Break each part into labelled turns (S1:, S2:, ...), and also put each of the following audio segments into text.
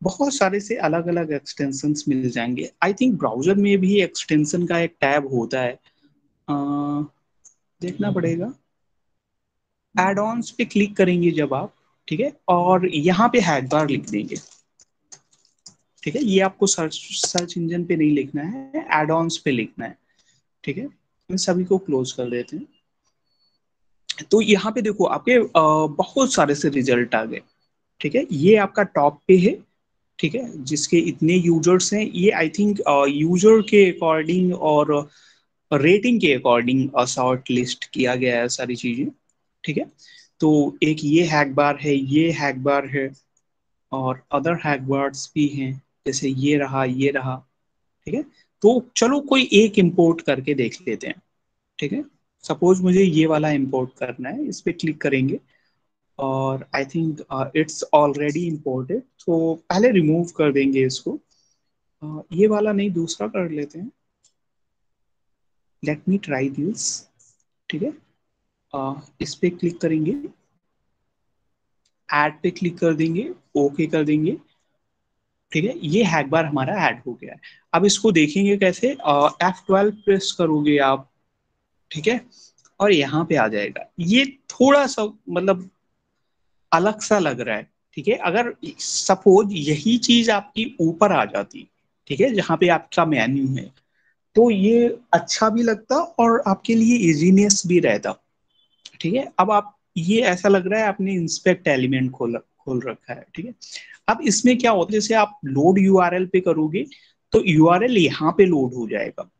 S1: बहुत सारे से अलग अलग एक्सटेंशंस मिल जाएंगे। आई थिंक ब्राउजर में भी एक्सटेंशन का एक टैब होता है, अ, देखना पड़ेगा। एड ऑन्स पे क्लिक करेंगे जब आप, ठीक है, और यहाँ पे हैक बार लिख देंगे। ठीक है, ये आपको सर्च सर्च इंजन पे नहीं लिखना है, एड ऑन्स पे लिखना है। ठीक है, इन सभी को क्लोज कर देते हैं। तो यहाँ पे देखो आपके बहुत सारे से रिजल्ट आ गए। ठीक है, ये आपका टॉप पे है। ठीक है, जिसके इतने यूजर्स हैं, ये आई थिंक यूजर के अकॉर्डिंग और रेटिंग के अकॉर्डिंग सॉर्ट लिस्ट किया गया है सारी चीजें। ठीक है, तो एक ये हैक बार है, ये हैक बार है, और अदर हैक बार्स भी हैं, जैसे ये रहा। ठीक है, तो चलो कोई एक इंपोर्ट करके देख लेते हैं। ठीक है, सपोज मुझे ये वाला इंपोर्ट करना है, इस पे क्लिक करेंगे और आई थिंक इट्स ऑलरेडी इंपोर्टेड, तो पहले रिमूव कर देंगे इसको। ये वाला नहीं, दूसरा कर लेते हैं। Let me try this. ठीक है, इस पे क्लिक करेंगे, ऐड पे क्लिक कर देंगे, ओके कर देंगे। ठीक है, ये हैक बार हमारा ऐड हो गया है। अब इसको देखेंगे कैसे, F12 प्रेस करोगे आप। ठीक है, और यहाँ पे आ जाएगा। ये थोड़ा सा मतलब अलग सा लग रहा है। ठीक है, अगर सपोज यही चीज आपकी ऊपर आ जाती, ठीक है, जहाँ पे आपका मेन्यू है, तो ये अच्छा भी लगता और आपके लिए इजीनेस भी रहता। ठीक है, अब आप, ये ऐसा लग रहा है आपने इंस्पेक्ट एलिमेंट खोल खोल रखा है। ठीक है, अब इसमें क्या होता है, जैसे आप लोड यूआरएल पे करोगे तो यूआरएल यहाँ पे लोड हो जाएगा।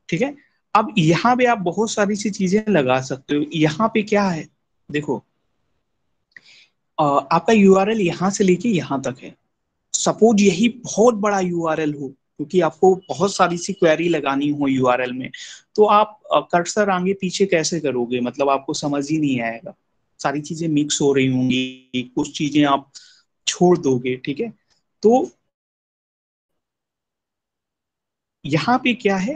S1: ठीक है, अब यहाँ पे आप बहुत सारी सी चीजें लगा सकते हो। यहाँ पे क्या है, देखो, आपका यूआरएल यहाँ से लेके यहाँ तक है। सपोज यही बहुत बड़ा यूआरएल हो, क्योंकि आपको बहुत सारी सी क्वेरी लगानी हो यूआरएल में, तो आप कर्सर आगे पीछे कैसे करोगे, मतलब आपको समझ ही नहीं आएगा। सारी चीजें मिक्स हो रही होंगी, कुछ चीजें आप छोड़ दोगे। ठीक है, तो यहाँ पे क्या है,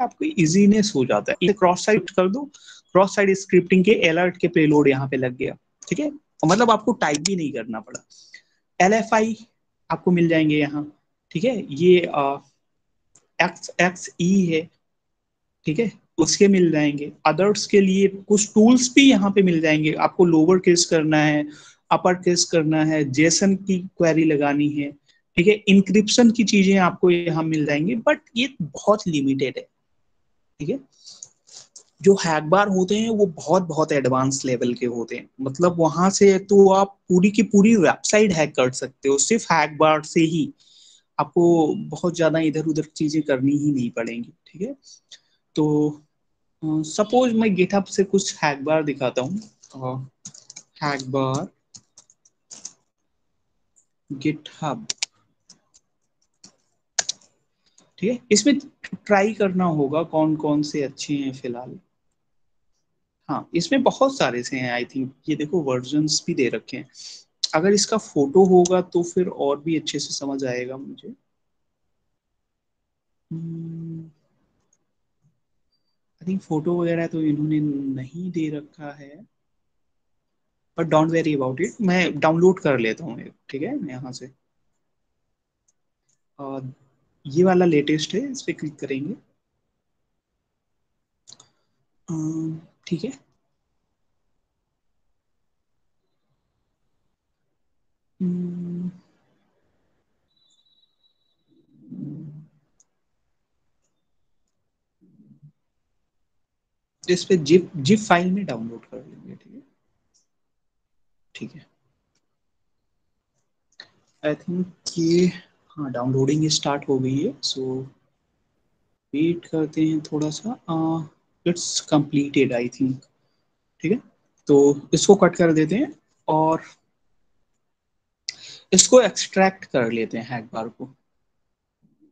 S1: आपको इजीनेस हो जाता है। इसे क्रॉस साइड कर दो, क्रॉस साइड स्क्रिप्टिंग के अलर्ट के पेलोड यहाँ पे लग गया। ठीक है, मतलब आपको टाइप भी नहीं करना पड़ा। LFI आपको मिल जाएंगे यहाँ। ठीक है, ये XXE है। ठीक है, उसके मिल जाएंगे। अदर्स के लिए कुछ टूल्स भी यहाँ पे मिल जाएंगे, आपको लोअर केस करना है, अपर केस करना है, जेसन की क्वेरी लगानी है। ठीक है, इंक्रिप्शन की चीजें आपको यहाँ मिल जाएंगी, बट ये बहुत लिमिटेड है। ठीक है, जो हैक बार होते हैं वो बहुत बहुत एडवांस लेवल के होते हैं, मतलब वहां से तो आप पूरी की पूरी वेबसाइट हैक कर सकते हो सिर्फ हैक बार से ही। आपको बहुत ज्यादा इधर उधर चीजें करनी ही नहीं पड़ेंगी। ठीक है, तो सपोज मैं गिटहब से कुछ हैक बार दिखाता हूँ। हैक बार गिटहब। ठीक है, इसमें ट्राई करना होगा कौन कौन से अच्छे हैं फिलहाल। हाँ, इसमें बहुत सारे से हैं आई थिंक, ये देखो वर्जन्स भी दे रखे हैं। अगर इसका फोटो होगा तो फिर और भी अच्छे से समझ आएगा मुझे। आई थिंक फोटो वगैरह तो इन्होंने नहीं दे रखा है, but don't very about it, मैं डाउनलोड कर लेता हूँ एक। ठीक है, मैं यहाँ से ये वाला लेटेस्ट है, इस पे क्लिक करेंगे। ठीक है, हम्म, इस पे जिप जिप फाइल में डाउनलोड कर लेंगे। ठीक है, ठीक है, आई थिंक ये, हाँ, डाउनलोडिंग स्टार्ट हो गई है, सो वेट करते हैं थोड़ा सा। It's completed I think. ठीक है, तो इसको कट कर देते हैं और इसको एक्सट्रैक्ट कर लेते हैं हैक बार को।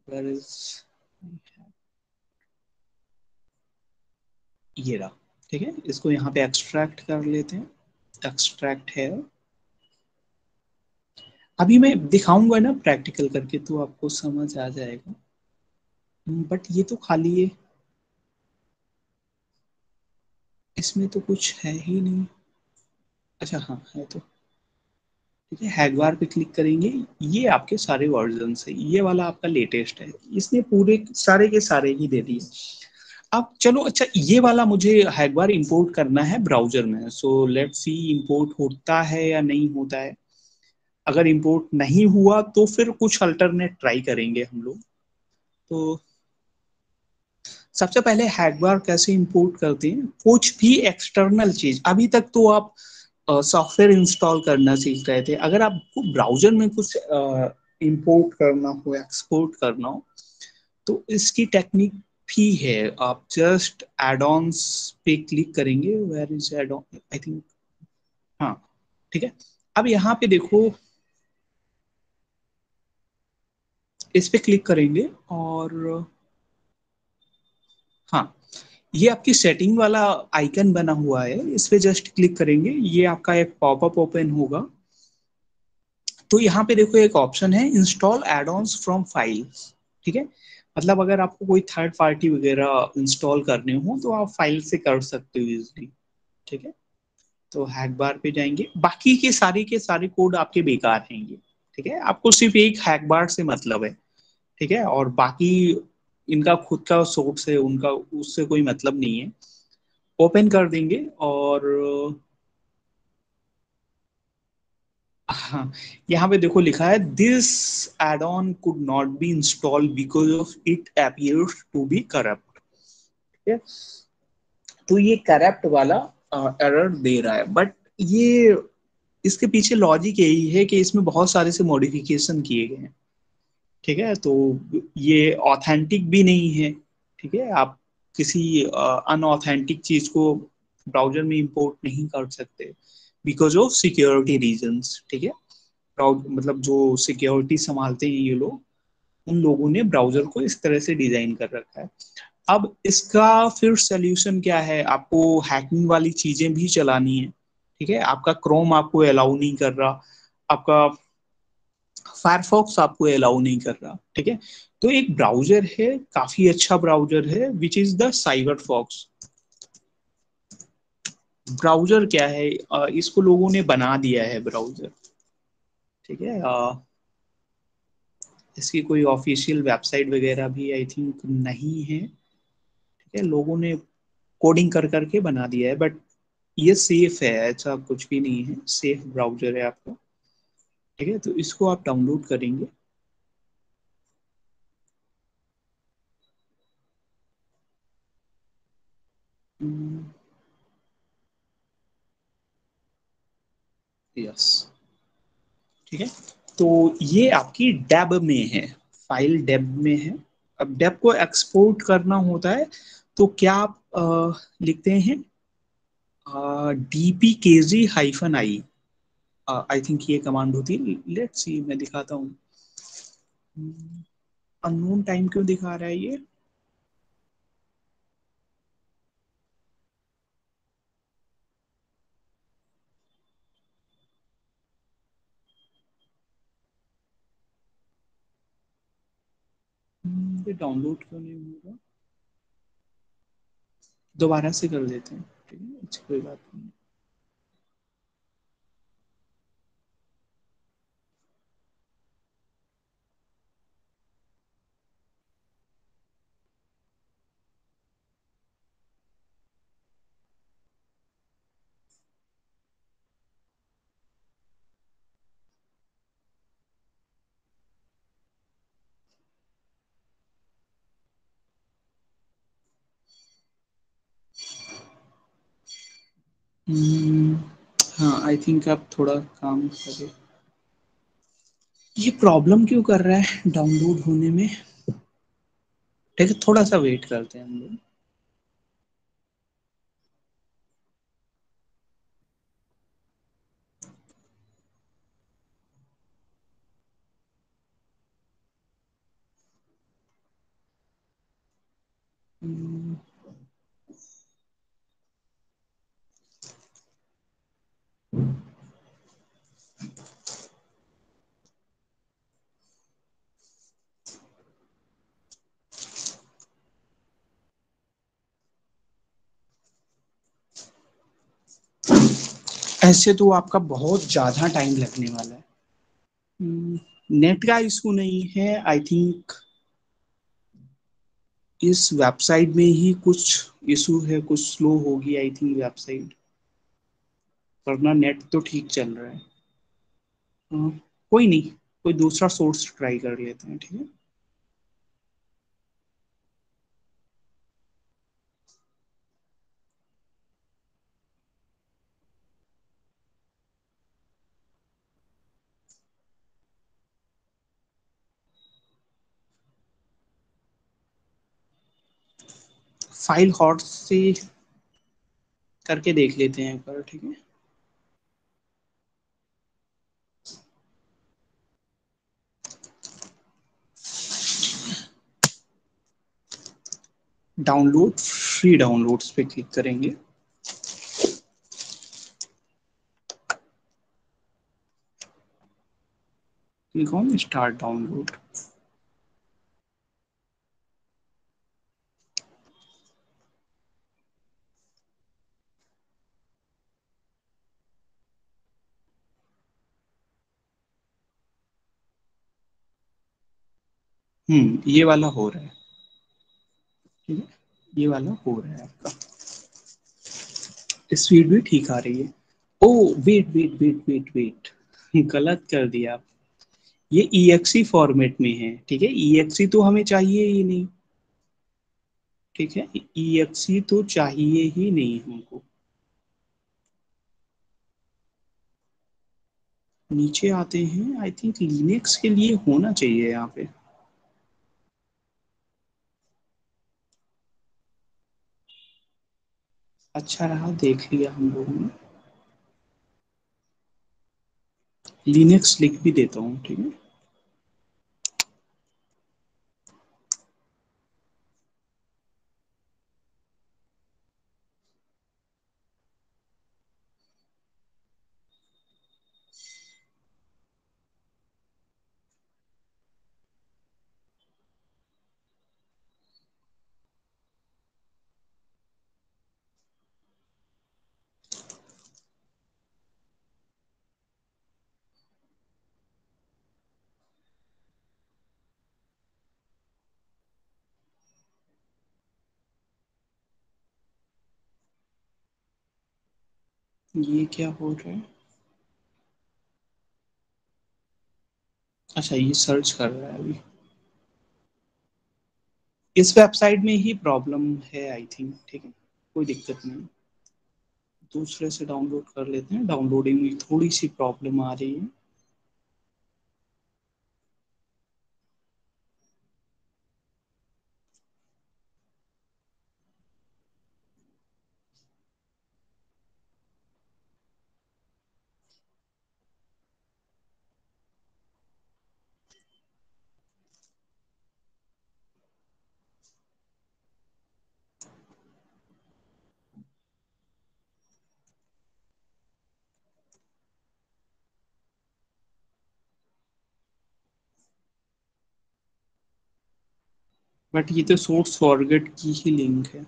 S1: Where is- ये रहा। ठीक है, इसको यहाँ पे एक्सट्रैक्ट कर लेते हैं। एक्सट्रैक्ट है, अभी मैं दिखाऊंगा ना प्रैक्टिकल करके तो आपको समझ आ जाएगा। बट ये तो खाली है, इसमें तो कुछ है ही नहीं। अच्छा हाँ, है तो। ठीक है, हैगवार पे क्लिक करेंगे, ये आपके सारे वर्जन है, ये वाला आपका लेटेस्ट है, इसने पूरे सारे के सारे ही दे दिए। अब चलो, अच्छा ये वाला मुझे हैगवार इंपोर्ट करना है ब्राउजर में, सो लेट्स सी इंपोर्ट होता है या नहीं होता है। अगर इंपोर्ट नहीं हुआ तो फिर कुछ अल्टरनेट ट्राई करेंगे हम लोग। तो सबसे पहले हैकबार कैसे इंपोर्ट करते हैं, कुछ भी एक्सटर्नल चीज, अभी तक तो आप सॉफ्टवेयर इंस्टॉल करना सीख रहे थे, अगर आपको ब्राउजर में कुछ इंपोर्ट करना हो, एक्सपोर्ट करना हो, तो इसकी टेक्निक भी है। आप जस्ट एड ऑन्स पे क्लिक करेंगे, where is add on, I think, हाँ, ठीक है। अब यहाँ पे देखो, इस पे क्लिक करेंगे और हाँ, ये आपकी सेटिंग वाला आइकन बना हुआ है, इस पे जस्ट क्लिक करेंगे, ये आपका एक पॉपअप ओपन होगा। तो यहाँ पे देखो एक ऑप्शन है, install add ons from files, ठीक है। मतलब अगर आपको कोई थर्ड पार्टी वगैरह इंस्टॉल करने हो तो आप फाइल से कर सकते हो इजिली, ठीक है। तो हैक बार पे जाएंगे, बाकी के सारे कोड आपके बेकार हैं ये, ठीक है, आपको सिर्फ एक हैक बार से मतलब है, ठीक है, और बाकी इनका खुद का सोर्स है उनका, उससे कोई मतलब नहीं है। ओपन कर देंगे और हाँ, यहाँ पे देखो लिखा है, this add on could not be install because of it appears to be corrupt, ठीक है। तो ये करप्ट वाला एरर दे रहा है, बट ये, इसके पीछे लॉजिक यही है कि इसमें बहुत सारे से मॉडिफिकेशन किए गए हैं, ठीक है। तो ये ऑथेंटिक भी नहीं है, ठीक है, आप किसी अनऑथेंटिक चीज को ब्राउजर में इंपोर्ट नहीं कर सकते बिकॉज ऑफ सिक्योरिटी रीजंस, ठीक है। मतलब जो सिक्योरिटी संभालते हैं ये लोग, उन लोगों ने ब्राउजर को इस तरह से डिजाइन कर रखा है। अब इसका फिर सोल्यूशन क्या है, आपको हैकिंग वाली चीजें भी चलानी है, ठीक है, आपका क्रोम आपको अलाउ नहीं कर रहा, आपका फायरफॉक्स आपको अलाउ नहीं कर रहा, ठीक है। तो एक ब्राउजर है, काफी अच्छा ब्राउजर है, which is the cyber fox browser. क्या है, इसको लोगों ने बना दिया है ब्राउजर, ठीक है। इसकी कोई ऑफिशियल वेबसाइट वगैरह भी आई थिंक नहीं है, ठीक है, लोगों ने कोडिंग कर करके बना दिया है, बट ये सेफ है, ऐसा कुछ भी नहीं है, सेफ ब्राउजर है आपका, ठीक है। तो इसको आप डाउनलोड करेंगे। यस, ठीक है। तो ये आपकी डेब में है, फाइल डेब में है। अब डेब को एक्सपोर्ट करना होता है, तो क्या आप लिखते हैं dpkg-i, आई थिंक ये कमांड होती है, लेट्स सी मैं दिखाता हूँ। अननोन टाइम क्यों दिखा रहा है ये, ये डाउनलोड क्यों नहीं होगा, दोबारा से कर देते हैं, ठीक है, अच्छा कोई बात नहीं। हम्म, हाँ, आई थिंक आप थोड़ा काम करें, ये प्रॉब्लम क्यों कर रहा है डाउनलोड होने में, ठीक है, थोड़ा सा वेट करते हैं हम लोग। हम्म, ऐसे तो आपका बहुत ज्यादा टाइम लगने वाला है। नेट का इशू नहीं है आई थिंक, इस वेबसाइट में ही कुछ इशू है, कुछ स्लो होगी आई थिंक वेबसाइट, वरना नेट तो ठीक चल रहा है। हाँ, कोई नहीं, कोई दूसरा सोर्स ट्राई कर लेते हैं, ठीक है। फाइल हॉट से करके देख लेते हैं एक बार, ठीक है। डाउनलोड, फ्री डाउनलोड्स पे क्लिक करेंगे। Click on start download. ये वाला हो रहा है, ठीक है। ये वाला हो रहा है आपका, स्पीड भी ठीक आ रही है। Oh, wait wait wait wait wait, गलत कर दिया आप। ये EXE फॉर्मेट में है, ठीक है। EXE तो हमें चाहिए ही नहीं, ठीक है। EXE तो चाहिए ही नहीं हमको। नीचे आते हैं, आई थिंक लिनक्स के लिए होना चाहिए यहाँ पे। अच्छा रहा देख लिया हम लोगों ने। लिनक्स लिख भी देता हूँ, ठीक है। ये क्या हो रहा है? अच्छा, ये सर्च कर रहा है अभी। इस वेबसाइट में ही प्रॉब्लम है आई थिंक, ठीक है। कोई दिक्कत नहीं। दूसरे से डाउनलोड कर लेते हैं, डाउनलोडिंग में थोड़ी सी प्रॉब्लम आ रही है। बट ये तो सोर्स फॉरगेट की ही लिंक है।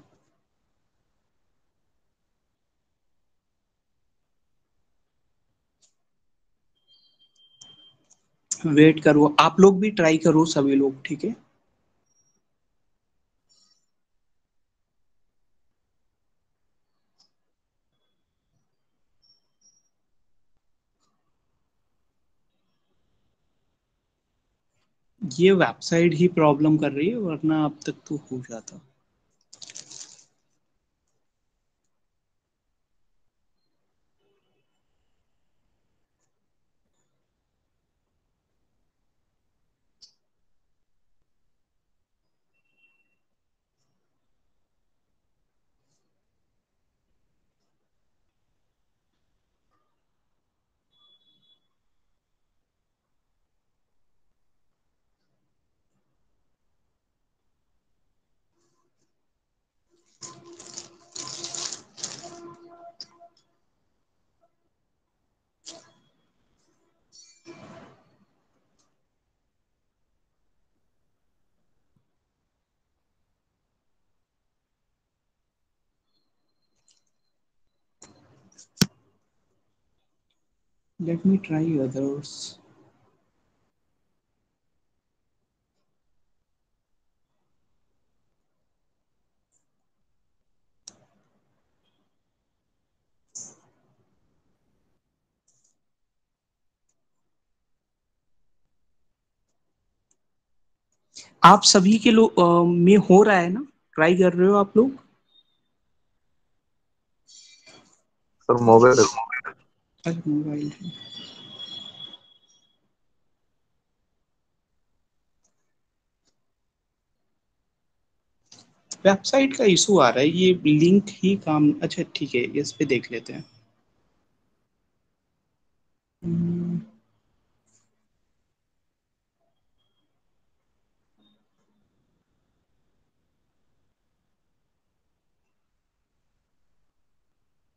S1: वेट करो, आप लोग भी ट्राई करो, सभी लोग, ठीक है। ये वेबसाइट ही प्रॉब्लम कर रही है, वरना अब तक तो हो जाता। Let me try others. आप सभी के लोग में हो रहा है ना? ट्राई कर रहे हो आप लोग?
S2: Sir mobile.
S1: अच्छा, मोबाइल। वेबसाइट का इशू आ रहा है, ये लिंक ही काम, अच्छा ठीक है, इस पे देख लेते हैं। हम्म,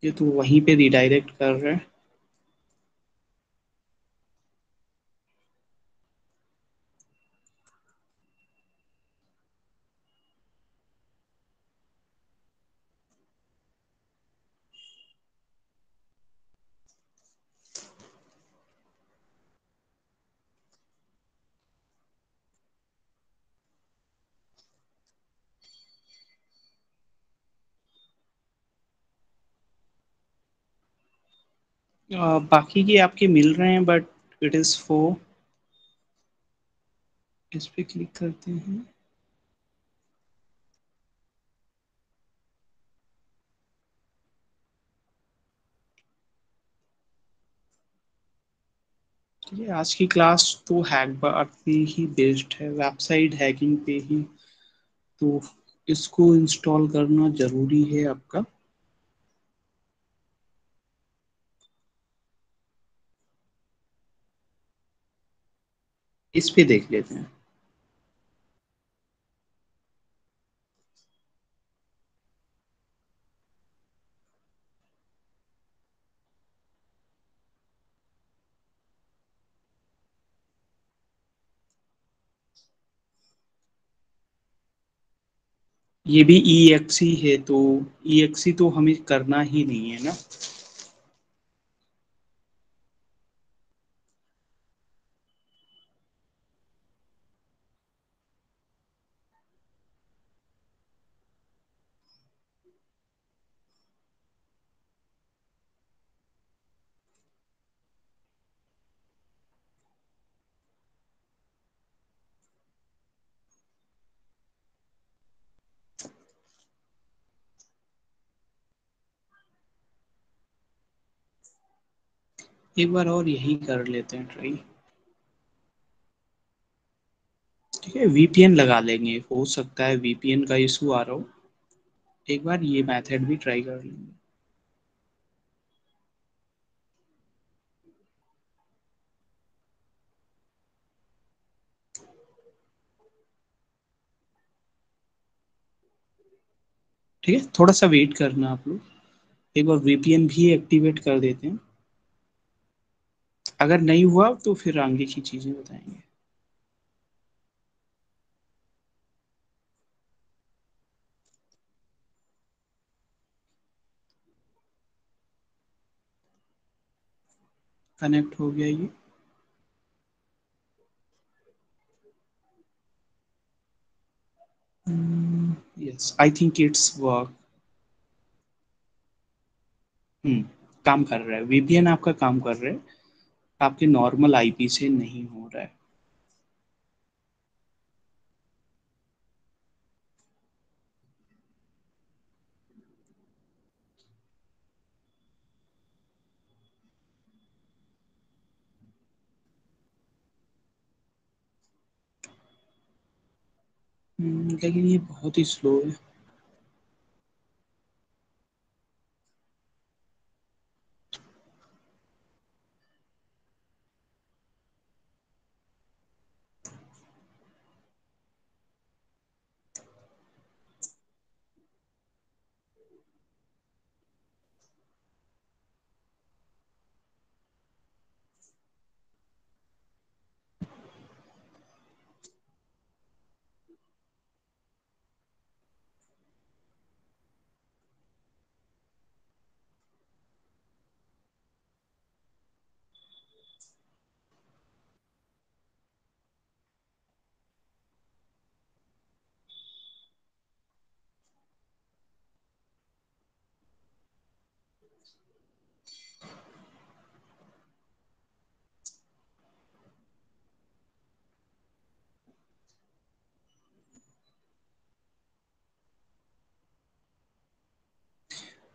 S1: ये तो वहीं पे रिडायरेक्ट कर रहा है। बाकी के आपके मिल रहे हैं बट इट इज फॉर, इस पे क्लिक करते हैं। ये आज की क्लास तो हैकबार पे ही बेस्ड है, वेबसाइट हैकिंग पे ही, तो इसको इंस्टॉल करना जरूरी है आपका। इस पे देख लेते हैं। ये भी EXE है, तो EXE तो हमें करना ही नहीं है ना। एक बार और यही कर लेते हैं ट्राई। ठीक है, VPN लगा लेंगे, हो सकता है VPN का इशू आ रहा हो। एक बार ये मेथड भी ट्राई कर लेंगे। ठीक है, थोड़ा सा वेट करना आप लोग। एक बार VPN भी एक्टिवेट कर देते हैं। अगर नहीं हुआ तो फिर आगे की चीजें बताएंगे। कनेक्ट हो गया ये। Yes, I think it's work. Hmm, काम कर रहा है, VPN आपका काम कर रहा है। आपके नॉर्मल IP से नहीं हो रहा है। लेकिन ये बहुत ही स्लो है।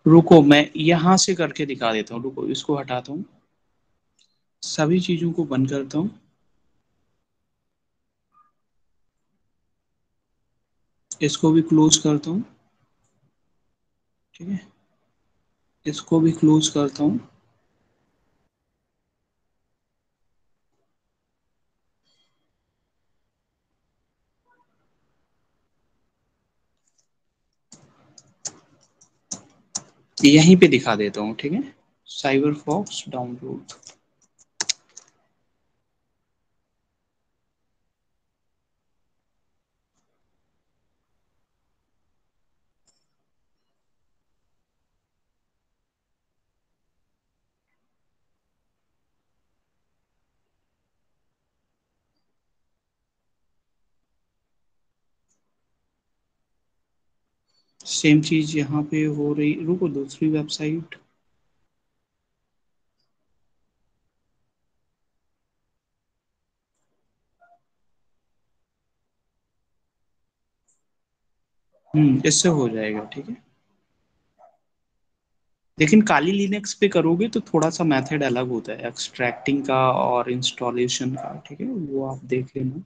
S1: रुको, मैं यहां से करके दिखा देता हूँ। रुको, इसको हटाता हूँ, सभी चीजों को बंद करता हूँ, इसको भी क्लोज करता हूँ। ठीक है, इसको भी क्लोज करता हूँ। यहीं पे दिखा देता हूँ। ठीक है, साइबर फॉक्स डाउनलोड। सेम चीज यहाँ पे हो रही। रुको, दूसरी वेबसाइट। इससे हो जाएगा। ठीक है, लेकिन काली लिनक्स पे करोगे तो थोड़ा सा मेथड अलग होता है एक्सट्रैक्टिंग का और इंस्टॉलेशन का। ठीक है, वो आप देख लेना,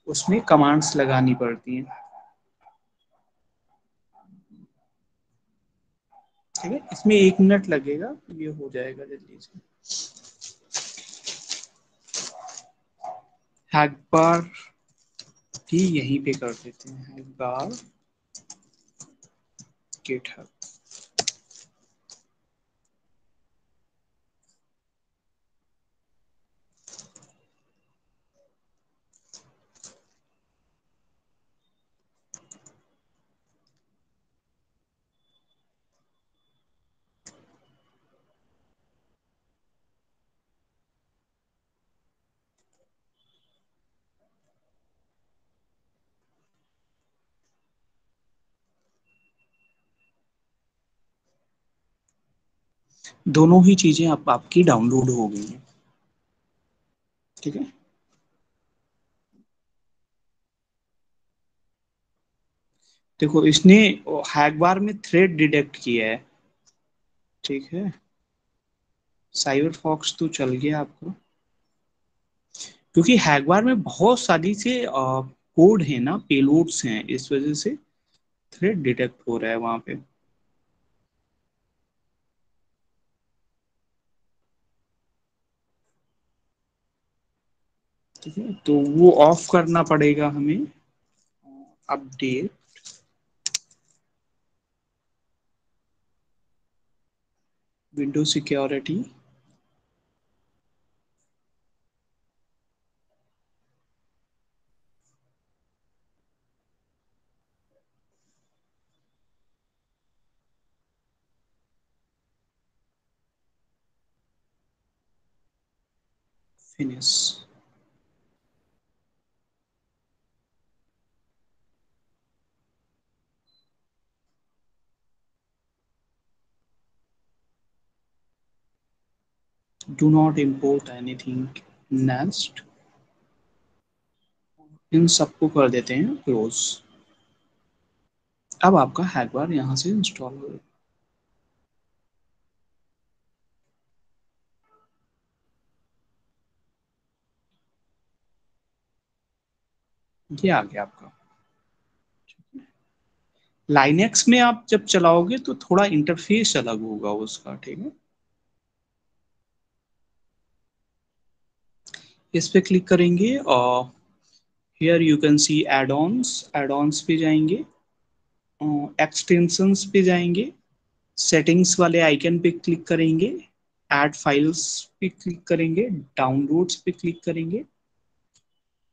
S1: उसमें कमांड्स लगानी पड़ती हैं। ठीक है, इसमें 1 मिनट लगेगा, ये हो जाएगा जल्दी से। हैक बार भी यहीं पे कर देते हैं, हैक बार गिटहब। दोनों ही चीजें आपकी डाउनलोड हो गई हैं। ठीक है, देखो इसने हैक बार में थ्रेड डिटेक्ट किया है। ठीक है, साइबर फॉक्स तो चल गया आपको, क्योंकि हैकबार में बहुत सारी से कोड है ना, पेलोड्स हैं, इस वजह से थ्रेड डिटेक्ट हो रहा है वहां पे। ठीक है, तो वो ऑफ करना पड़ेगा हमें। Update window security. Finish. Do not import anything. Next. इन सबको कर देते हैं क्लोज। अब आपका हैकबार यहाँ से इंस्टॉल हो गया। ये आ गया आपका। लाइनेक्स में आप जब चलाओगे तो थोड़ा इंटरफेस अलग होगा उसका। ठीक है, इस पे क्लिक करेंगे और here you can see add ons. Add ons पे जाएंगे, एक्सटेंशंस पे जाएंगे, सेटिंग्स वाले आइकन पे क्लिक करेंगे, ऐड फाइल्स पे क्लिक करेंगे, डाउनलोड्स पे क्लिक करेंगे,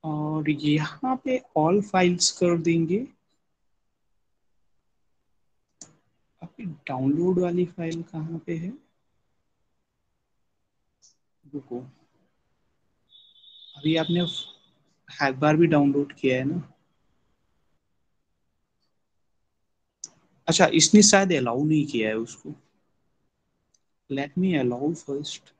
S1: और यहाँ पे ऑल फाइल्स कर देंगे। आपकी डाउनलोड वाली फाइल कहाँ पे है? रुको, अभी आपने हैक बार भी डाउनलोड किया है ना? अच्छा, इसने शायद अलाउ नहीं किया है उसको। Let me allow first.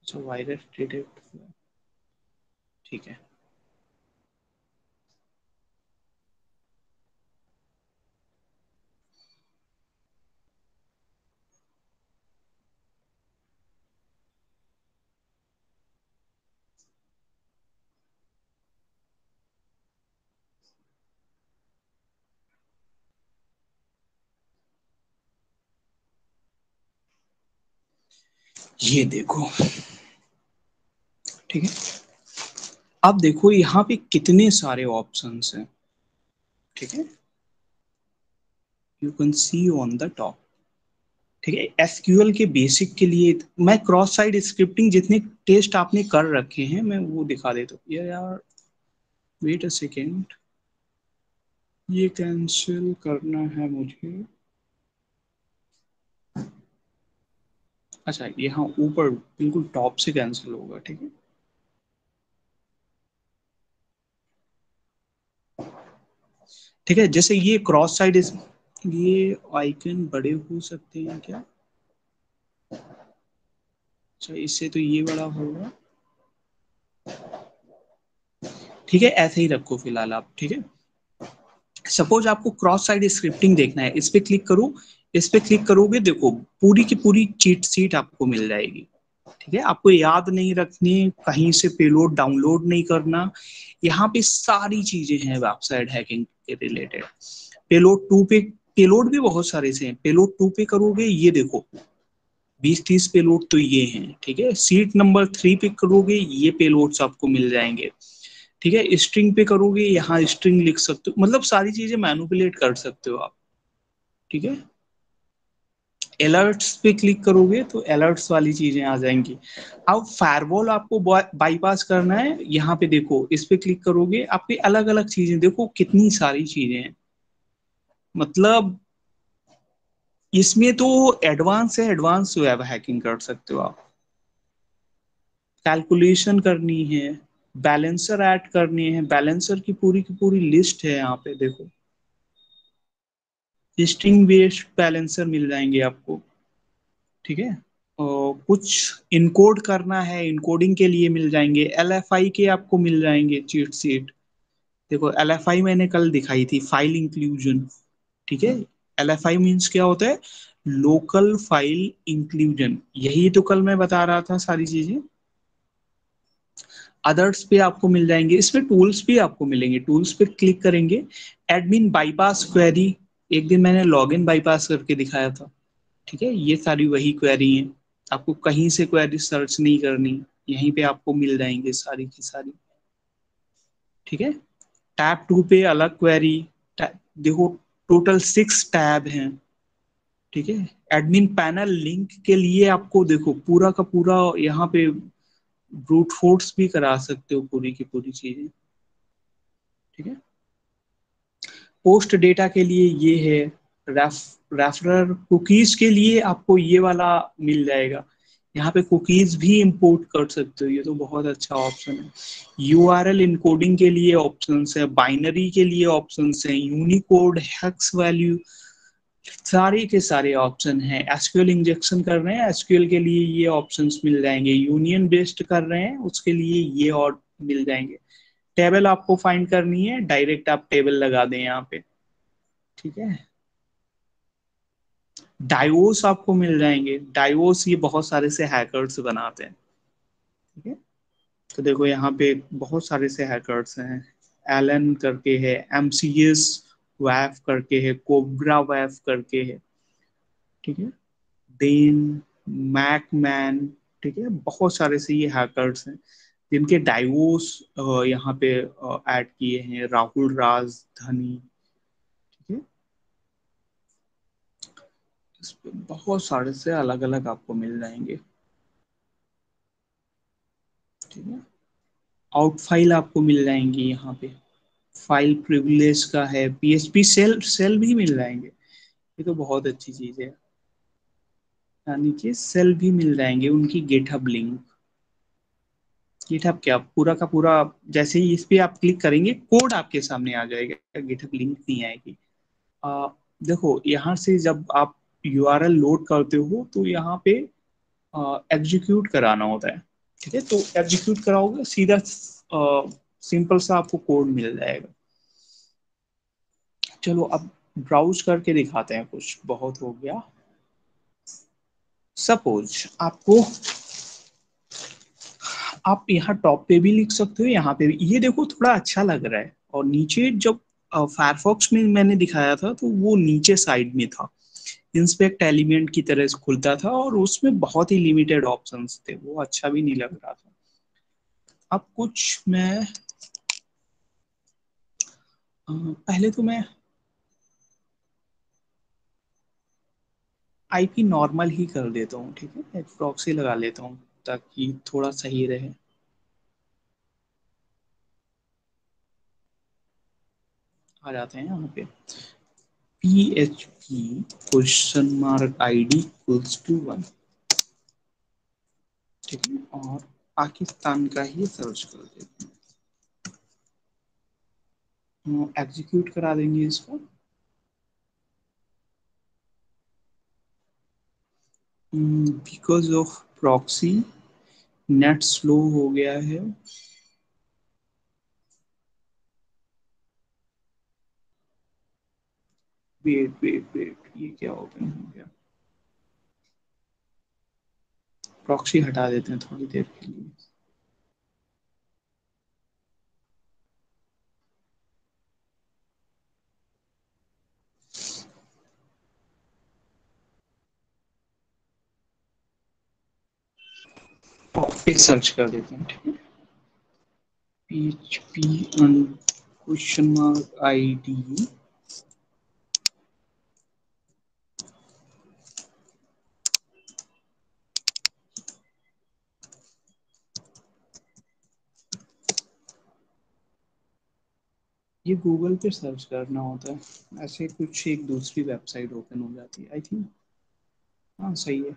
S1: अच्छा, वायरस डिटेक्ट। ठीक है, ये देखो, ठीक है। अब देखो यहाँ पे कितने सारे ऑप्शंस हैं, ठीक है, you can C on the top, ठीक है। एसक्यूएल के बेसिक के लिए मैं क्रॉस साइट स्क्रिप्टिंग जितने टेस्ट आपने कर रखे हैं मैं वो दिखा देता हूँ। यार वेट अ सेकेंड, ये कैंसिल करना है मुझे। अच्छा यहाँ ऊपर बिल्कुल टॉप से कैंसिल होगा, ठीक है। ठीक है, जैसे ये क्रॉस साइड, ये आइकन बड़े हो सकते हैं क्या? अच्छा इससे तो ये बड़ा होगा, ठीक है, ऐसे ही रखो फिलहाल आप, ठीक है। सपोज आपको क्रॉस साइड स्क्रिप्टिंग देखना है, इस पे क्लिक करो, इस पे क्लिक करोगे देखो पूरी की पूरी चीट सीट आपको मिल जाएगी, ठीक है। आपको याद नहीं रखनी, कहीं से पेलोड डाउनलोड नहीं करना, यहाँ पे सारी चीजें हैं वेबसाइट हैकिंग के रिलेटेड। पेलोड 2 पे, पेलोड भी बहुत सारे से हैं, पेलोड 2 पे करोगे ये देखो 20-30 पेलोड तो ये हैं, ठीक है। सीट नंबर 3 पे करोगे ये पेलोड्स आपको मिल जाएंगे, ठीक है। स्ट्रिंग पे करोगे यहाँ स्ट्रिंग लिख सकते हो, मतलब सारी चीजें मैनिपुलेट कर सकते हो आप, ठीक है। अलर्ट्स पे क्लिक करोगे तो अलर्ट्स वाली चीजें आ जाएंगी। अब फायरवॉल आपको बाईपास करना है, यहाँ पे देखो इस पे क्लिक करोगे आपके अलग अलग चीजें देखो कितनी सारी चीजें हैं, मतलब इसमें तो एडवांस है, एडवांस वेब हैकिंग कर सकते हो आप। कैलकुलेशन करनी है, बैलेंसर ऐड करनी है, बैलेंसर की पूरी लिस्ट है यहाँ पे देखो, स्ट्रिंग बेस्ड बैलेंसर मिल जाएंगे आपको, ठीक है। और कुछ इनकोड करना है, इनकोडिंग के लिए मिल जाएंगे, एलएफआई के आपको मिल जाएंगे चीट सीट। देखो एलएफआई मैंने कल दिखाई थी, फाइल इंक्लूजन, ठीक है। एलएफआई मीन्स क्या होता है, लोकल फाइल इंक्लूजन, यही तो कल मैं बता रहा था सारी चीजें। अदर्स पे आपको मिल जाएंगे, इसमें टूल्स भी आपको मिलेंगे, टूल्स पे क्लिक करेंगे, एडमिन बाईपास क्वेरी, एक दिन मैंने लॉगिन बाईपास करके दिखाया था, ठीक है। ये सारी वही क्वेरी हैं, आपको कहीं से क्वेरी सर्च नहीं करनी, यहीं पे आपको मिल जाएंगे सारी की सारी, ठीक है। टैब 2 पे अलग क्वेरी, देखो टोटल 6 टैब हैं, ठीक है। एडमिन पैनल लिंक के लिए आपको देखो पूरा का पूरा यहाँ पे ब्रूट फोर्स भी करा सकते हो पूरी की पूरी चीजें, ठीक है। पोस्ट डेटा के लिए ये है, रेफरर कुकीज के लिए आपको ये वाला मिल जाएगा, यहाँ पे कुकीज भी इंपोर्ट कर सकते हो, ये तो बहुत अच्छा ऑप्शन है। यूआरएल इनकोडिंग के लिए ऑप्शंस है, बाइनरी के लिए ऑप्शंस है, यूनिकोड हेक्स वैल्यू, सारे के सारे ऑप्शन हैं। एसक्यूएल इंजेक्शन कर रहे हैं, एसक्यूएल के लिए ये ऑप्शंस मिल जाएंगे, यूनियन बेस्ड कर रहे हैं उसके लिए ये और मिल जाएंगे। टेबल आपको फाइंड करनी है, डायरेक्ट आप टेबल लगा दें यहाँ पे, ठीक है। डाइवोस आपको मिल जाएंगे, डाइवोस ये बहुत सारे से हैकर्स बनाते हैं, ठीक है। तो देखो यहाँ पे बहुत सारे से हैकर्स हैं, एलन करके है, एमसीएस वैफ करके है, कोबरा वैफ करके है, ठीक है, डेन, मैकमैन, ठीक है, बहुत सारे से ये हैकर्स हैं जिनके डाइवोस यहाँ पे ऐड किए हैं, राहुल राजधानी, ठीक है। इस पे बहुत सारे से अलग अलग आपको मिल जाएंगे, ठीक है। आउट फाइल आपको मिल जाएंगी यहाँ पे, फाइल प्रिविलेज का है, पीएचपी सेल सेल भी मिल जाएंगे, ये तो बहुत अच्छी चीज है। नीचे सेल भी मिल जाएंगे, उनकी गिटहब लिंक, गिटहब क्या पूरा का पूरा, जैसे ही इस पे आप क्लिक करेंगे कोड आपके सामने आ जाएगा, गिटहब लिंक नहीं आएगी। आ, देखो यहाँ से जब आप यूआरएल लोड करते हो तो यहाँ पे एग्जीक्यूट कराना होता है, ठीक है। तो एग्जीक्यूट कराओगे सीधा सिंपल सा आपको कोड मिल जाएगा। चलो अब ब्राउज करके दिखाते हैं, कुछ बहुत हो गया। सपोज आपको, आप यहाँ टॉप पे भी लिख सकते हो, यहाँ पे भी, ये देखो थोड़ा अच्छा लग रहा है। और नीचे जब फायरफॉक्स में मैंने दिखाया था तो वो नीचे साइड में था, इंस्पेक्ट एलिमेंट की तरह से खुलता था और उसमें बहुत ही लिमिटेड ऑप्शंस थे, वो अच्छा भी नहीं लग रहा था। अब कुछ मैं पहले तो मैं आईपी नॉर्मल ही कर देता हूँ, ठीक है, एक प्रॉक्सी लगा लेता हूँ ताकि थोड़ा सही रहे। आ जाते हैं यहाँ पे PHP question mark ID equals to 1, ठीक है, और पाकिस्तान का ही सर्च कर देते हैं, एग्जीक्यूट करा देंगे इसको। Because of proxy net slow हो गया है। वेट वेट वेट, ये क्या ओपन हो गया? प्रॉक्सी हटा देते हैं थोड़ी देर के लिए। पे सर्च कर देते हैं, ठीक है, PHP क्वेश्चन मार्क ID। ये गूगल पे सर्च करना होता है, ऐसे कुछ एक दूसरी वेबसाइट ओपन हो जाती है आई थिंक। हाँ सही है,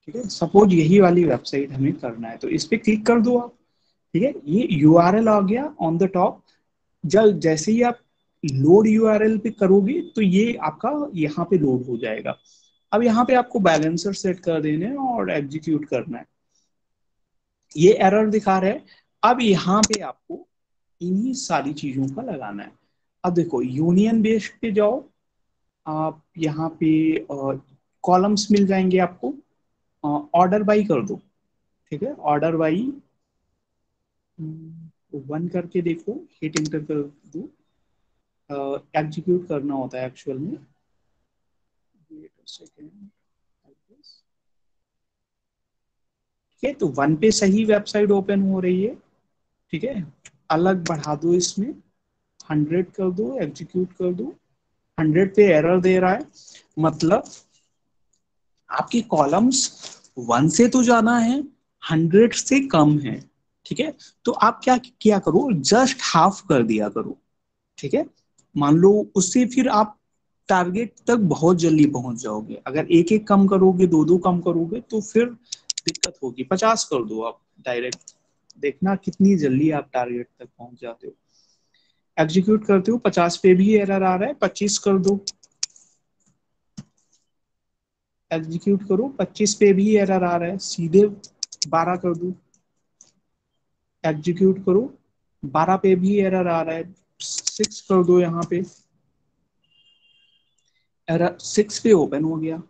S1: ठीक है, सपोज यही वाली वेबसाइट हमें करना है तो इस पे क्लिक कर दो आप, ठीक है, ये URL आ गया ऑन द टॉप। जब जैसे ही आप लोड URL पे करोगे तो ये आपका यहाँ पे लोड हो जाएगा। अब यहाँ पे आपको बैलेंसर सेट कर देने हैं और एग्जीक्यूट करना है। ये एरर दिखा रहा है। अब यहाँ पे आपको इन्हीं सारी चीजों का लगाना है। अब देखो यूनियन बेस्ड पे जाओ, आप यहाँ पे कॉलम्स मिल जाएंगे आपको, ऑर्डर बाई कर दो, ठीक है, ऑर्डर बाई 1 करके देखो, हिट इंटर कर दो, एग्जीक्यूट करना होता है एक्चुअल में। वेट अ सेकेंड, ठीक है, तो 1 पे सही वेबसाइट ओपन हो रही है, ठीक है, अलग बढ़ा दो इसमें, 100 कर दो, एग्जीक्यूट कर दो, 100 पे एरर दे रहा है, मतलब आपकी कॉलम्स 1 से तो जाना है, 100 से कम है, ठीक है। तो आप क्या किया करो, जस्ट हाफ कर दिया करो, ठीक है, मान लो उससे फिर आप टारगेट तक बहुत जल्दी पहुंच जाओगे। अगर एक एक कम करोगे, दो दो कम करोगे तो फिर दिक्कत होगी। 50 कर दो आप डायरेक्ट, देखना कितनी जल्दी आप टारगेट तक पहुंच जाते हो। एग्जीक्यूट करते हो, 50 पे भी एरर आ रहा है, 25 कर दो, एग्जीक्यूट करो, 25 पे भी एरर आ रहा है, सीधे 12 कर दो, एग्जीक्यूट करो, 12 पे भी एरर आ रहा है, 6 कर दो, यहाँ पे एरर 6 पे ओपन हो गया,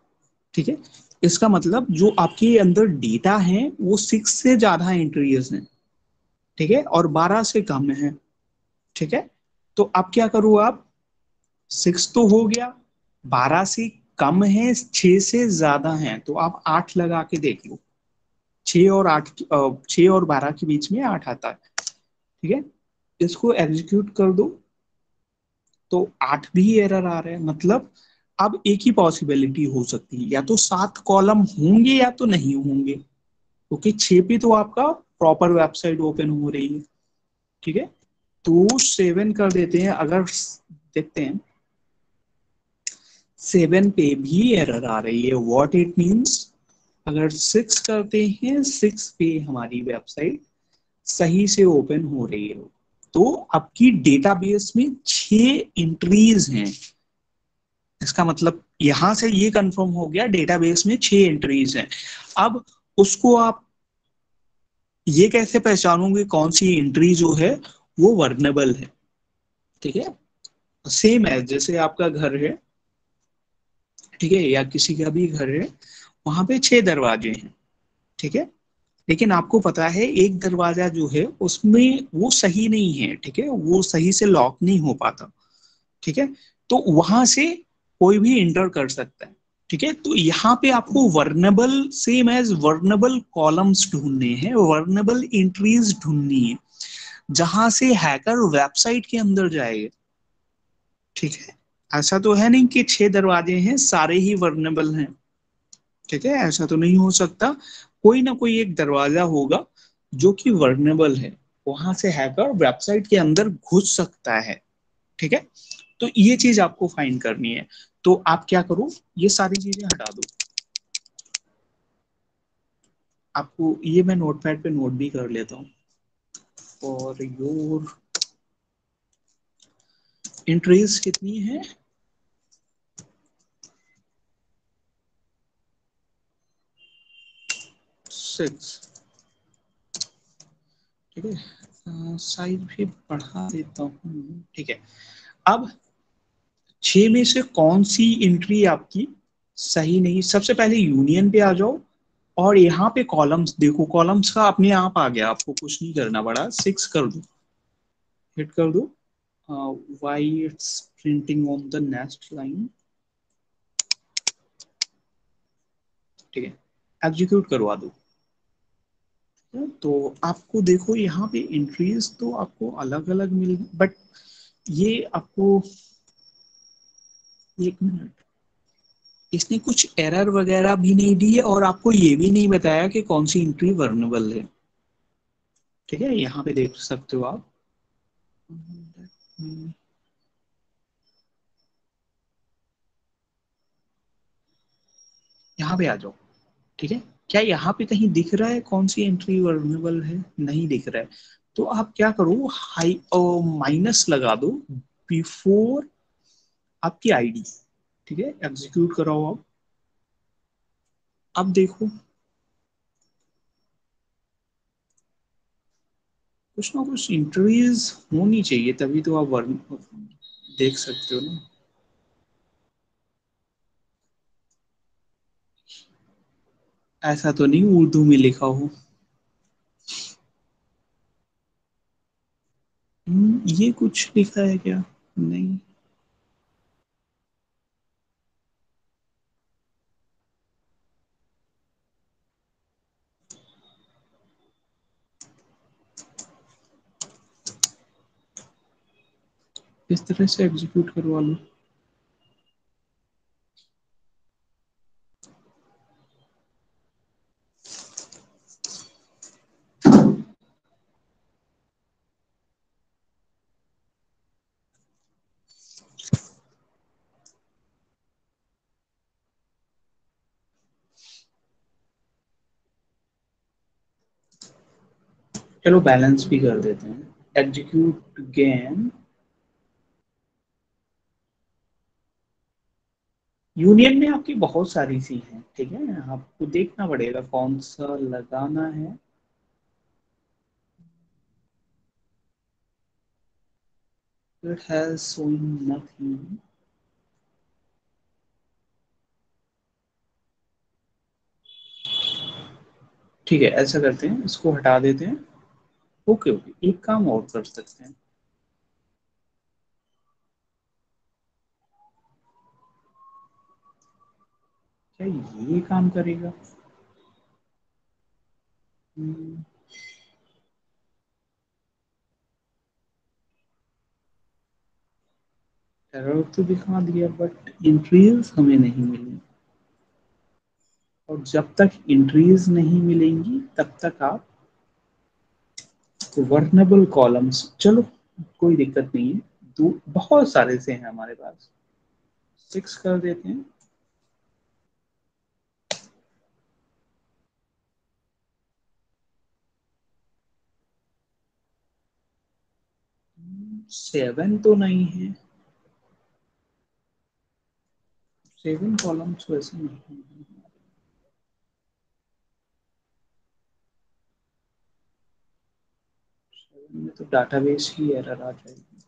S1: ठीक है। इसका मतलब जो आपके अंदर डेटा है वो 6 से ज्यादा एंट्रीज हैं, ठीक है, और 12 से कम है, ठीक है। तो अब क्या करूँ, आप 6 तो हो गया, 12 से कम है, 6 से ज्यादा है, तो आप 8 लगा के देख लो। 6 और 8, 6 और 12 के बीच में 8 आता है, ठीक है। इसको एग्जीक्यूट कर दो तो 8 भी एरर आ रहा है, मतलब अब एक ही पॉसिबिलिटी हो सकती है, या तो 7 कॉलम होंगे या तो नहीं होंगे, क्योंकि 6 पे तो आपका प्रॉपर वेबसाइट ओपन हो रही है, ठीक है। तो 7 कर देते हैं, अगर देखते हैं 7 पे भी एरर आ रही है, व्हाट इट मींस, अगर 6 करते हैं, 6 पे हमारी वेबसाइट सही से ओपन हो रही है, तो आपकी डेटाबेस में 6 एंट्रीज हैं। इसका मतलब यहां से ये कंफर्म हो गया डेटाबेस में 6 एंट्रीज हैं। अब उसको आप ये कैसे पहचानोगे कौन सी एंट्री जो है वो वर्नेबल है, ठीक है। सेम है जैसे आपका घर है, ठीक है, या किसी का भी घर है, वहां पे 6 दरवाजे हैं, ठीक है, लेकिन आपको पता है एक दरवाजा जो है उसमें वो सही नहीं है, ठीक है, वो सही से लॉक नहीं हो पाता, ठीक है। तो वहां से कोई भी इंटर कर सकता है। ठीक है, तो यहाँ पे आपको vulnerable, same as vulnerable columns ढूंढने हैं, वर्नेबल एंट्रीज ढूंढनी है, जहां से हैकर वेबसाइट के अंदर जाएगा। ठीक है, ऐसा तो है नहीं कि 6 दरवाजे हैं सारे ही वर्नेबल हैं। ठीक है, ऐसा तो नहीं हो सकता। कोई ना कोई एक दरवाजा होगा जो कि वर्नेबल है, वहां से हैकर वेबसाइट के अंदर घुस सकता है। ठीक है, तो ये चीज आपको फाइंड करनी है। तो आप क्या करो, ये सारी चीजें हटा दो। आपको ये मैं नोटपैड पे नोट भी कर लेता हूँ। और योर इंट्रीज कितनी है? 6। ठीक है, साइज भी बढ़ा देता हूँ। ठीक है, अब 6 में से कौन सी एंट्री आपकी सही नहीं? सबसे पहले यूनियन पे आ जाओ, और यहाँ पे कॉलम्स देखो, कॉलम्स का अपने आप आ गया, आपको कुछ नहीं करना पड़ा। 6 कर दो, हिट कर दो। Why it's printing on the next line. ठीक है, एग्जीक्यूट करवा दो। तो आपको देखो यहाँ पे एंट्रीज तो आपको अलग अलग मिल, बट ये आपको, एक मिनट, इसने कुछ एरर वगैरह भी नहीं दी है, और आपको ये भी नहीं बताया कि कौन सी एंट्री वर्नेबल है। ठीक है, यहाँ पे देख सकते हो आप। यहाँ पे आ जाओ। ठीक है, क्या यहाँ पे कहीं दिख रहा है कौन सी एंट्री वर्नेबल है? नहीं दिख रहा है। तो आप क्या करो, हाई माइनस लगा दो बिफोर आपकी आईडी। ठीक है, एग्जीक्यूट कराओ आप। अब देखो, कुछ ना कुछ इंट्रीज होनी चाहिए, तभी तो आप वर्न देख सकते हो ना। ऐसा तो नहीं उर्दू में लिखा हो। ये कुछ लिखा है क्या? नहीं। इस तरह से एग्जीक्यूट करवा लो। चलो बैलेंस भी कर देते हैं, एग्जीक्यूट अगेन। यूनियन में आपकी बहुत सारी सी हैं। ठीक है, आपको देखना पड़ेगा कौन सा लगाना है। It has showing nothing. ठीक है, ऐसा करते हैं, इसको हटा देते हैं। ओके ओके, एक काम और कर सकते हैं। क्या ये काम करेगा? एरर तो दिखा दिया, बट इंट्रीज हमें नहीं मिली। और जब तक इंट्रीज नहीं मिलेंगी तब तक आप वर्नेबल कॉलम्स, चलो कोई दिक्कत नहीं है। दो बहुत सारे से हैं हमारे पास। 6 कर देते हैं। 7 तो नहीं है। 7 कॉलम्स वैसे नहीं है। में तो डाटाबेस ही एरर आ जाएगी।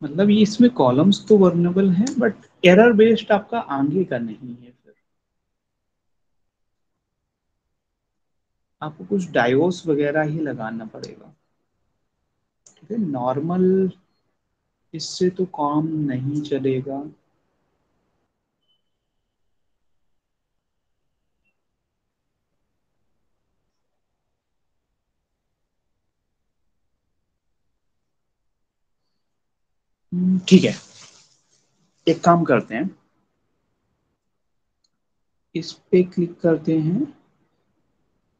S1: मतलब ये इसमें कॉलम्स तो वर्नेबल हैं, बट एरर बेस्ड आपका आगे का नहीं है। फिर आपको कुछ डायोस वगैरह ही लगाना पड़ेगा। ठीक है, नॉर्मल इससे तो काम नहीं चलेगा। ठीक है, एक काम करते हैं, इस पे क्लिक करते हैं,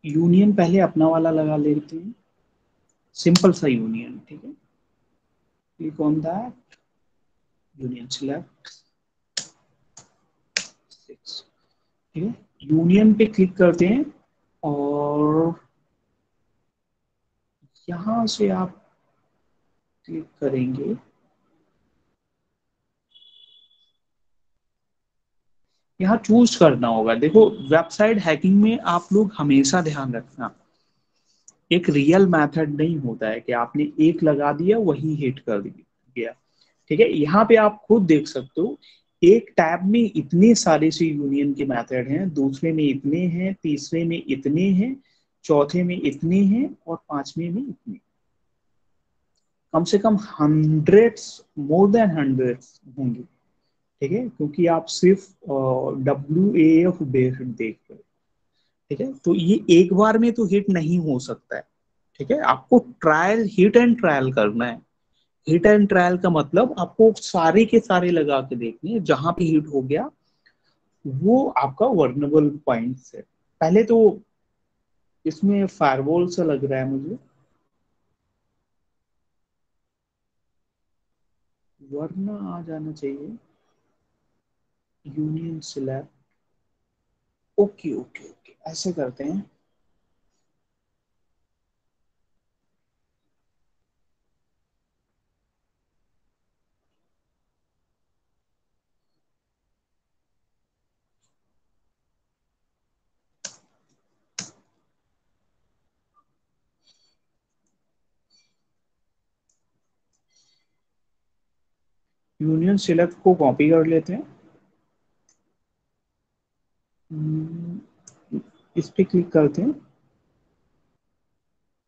S1: यूनियन पहले अपना वाला लगा लेते हैं, सिंपल सा यूनियन, ठीक है। Click on that, union select 6, ठीक है। यूनियन पे क्लिक करते हैं और यहां से आप क्लिक करेंगे, यहाँ चूज करना होगा। देखो, वेबसाइट हैकिंग में आप लोग हमेशा ध्यान रखना, एक रियल मेथड नहीं होता है कि आपने एक लगा दिया वही हिट कर गया, ठीक है। यहाँ पे आप खुद देख सकते हो, एक टैब में इतने सारे से यूनियन के मेथड हैं, दूसरे में इतने हैं, तीसरे में इतने हैं, चौथे में इतने हैं और पांचवें में इतने, कम से कम हंड्रेड्स, मोर देन हंड्रेड्स होंगे, ठीक है, क्योंकि आप सिर्फ WAF बेस्ड देख रहे हो, ठीक है। तो ये एक बार में तो हिट नहीं हो सकता है, ठीक है, आपको ट्रायल, हिट एंड ट्रायल करना है। हिट एंड ट्रायल का मतलब आपको सारे के सारे लगा के देखने हैं, जहां पे हिट हो गया वो आपका वर्नेबल पॉइंट्स है। पहले तो इसमें फायरवॉल सा लग रहा है मुझे, वरना आ जाना चाहिए union select. Okay okay okay, ऐसे करते हैं। यूनियन सिलेक्ट को कॉपी कर लेते हैं, इस पे क्लिक करते हैं,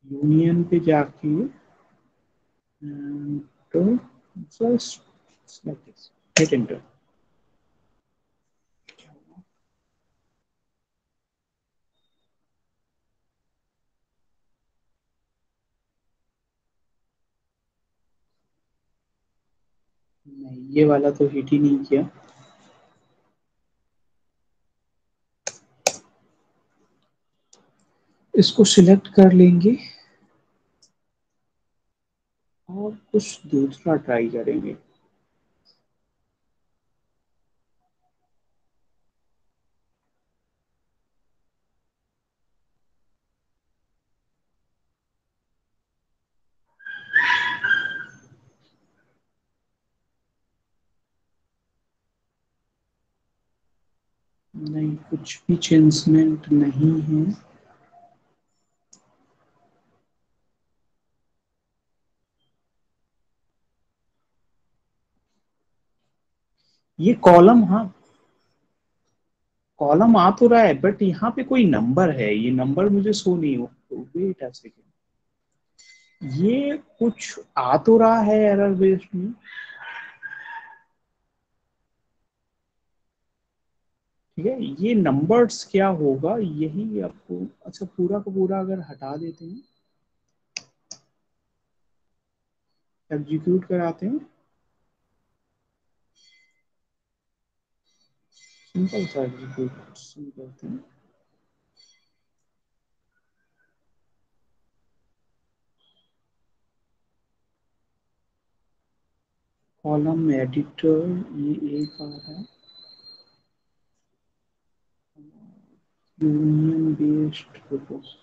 S1: यूनियन पे जाके तो जस्ट हिट एंटर। नहीं, ये वाला तो हिट ही नहीं किया। इसको सिलेक्ट कर लेंगे और कुछ दूसरा ट्राई करेंगे। नहीं, कुछ भी चेंजमेंट नहीं है। ये कॉलम, हाँ, कॉलम आ तो रहा है, बट यहाँ पे कोई नंबर है, ये नंबर मुझे शो नहीं हो। वेट अ सेकेंड, ये कुछ आ तो रहा है एरर बेस्ड में, ठीक है। ये नंबर्स क्या होगा यही आपको, अच्छा, पूरा का पूरा अगर हटा देते हैं, एग्जीक्यूट कराते हैं, सिंपल सा एग्जीक्यूशन करते हैं, कॉलम एडिटर, ये एक आ रहा है, यूनियन बेस्ड प्रोपोज।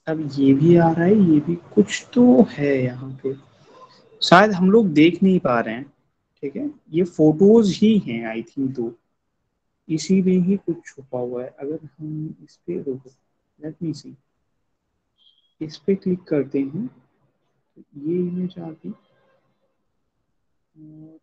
S1: अब ये भी आ रहा है, ये भी कुछ तो है यहाँ पे, शायद हम लोग देख नहीं पा रहे हैं, ठीक है। ये फोटोज ही हैं आई थिंक, दो, इसी में ही कुछ छुपा हुआ है। अगर हम इस पे रुको, लेट मी सी, इस पे क्लिक करते हैं तो ये इमेज आ गई। और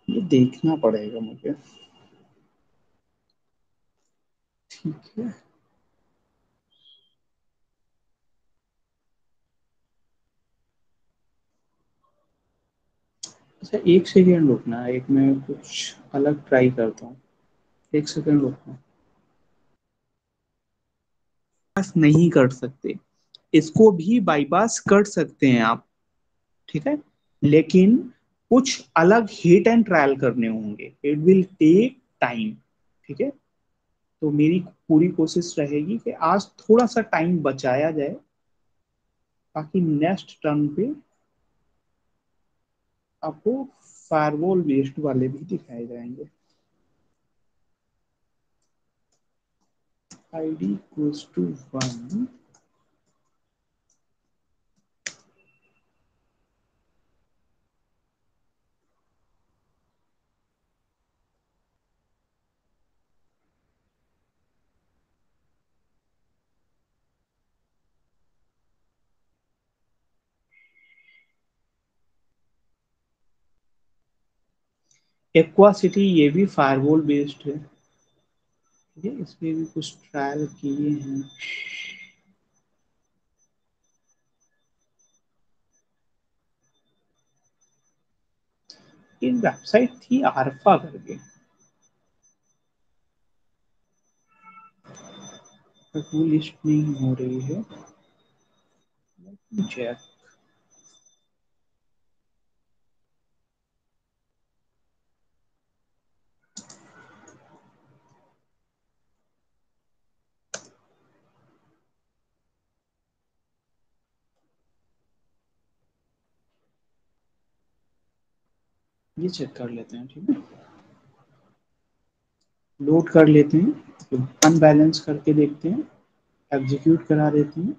S1: ये देखना पड़ेगा मुझे। ठीक है, अच्छा एक सेकेंड रुकना, एक मैं कुछ अलग ट्राई करता हूँ। एक सेकेंड रुकना। बाईपास नहीं कर सकते, इसको भी बाईपास कर सकते हैं आप, ठीक है, लेकिन कुछ अलग हिट एंड ट्रायल करने होंगे, इट विल टेक टाइम। ठीक है, तो मेरी पूरी कोशिश रहेगी कि आज थोड़ा सा टाइम बचाया जाए, ताकि नेक्स्ट टर्न पे आपको फायरवॉल बेस्ड वाले भी दिखाए जाएंगे। ID equals to 1। Aqua city ये भी फायरवॉल बेस्ड है, ठीक है, इसमें भी कुछ ट्रायल किए हैं। एक वेबसाइट थी आरफा करके, बट वो लिस्ट नहीं हो रही है। चेक, ये चेक कर लेते हैं, ठीक है, लोड कर लेते हैं, अनबैलेंस करके देखते हैं, एग्जीक्यूट करा देते हैं।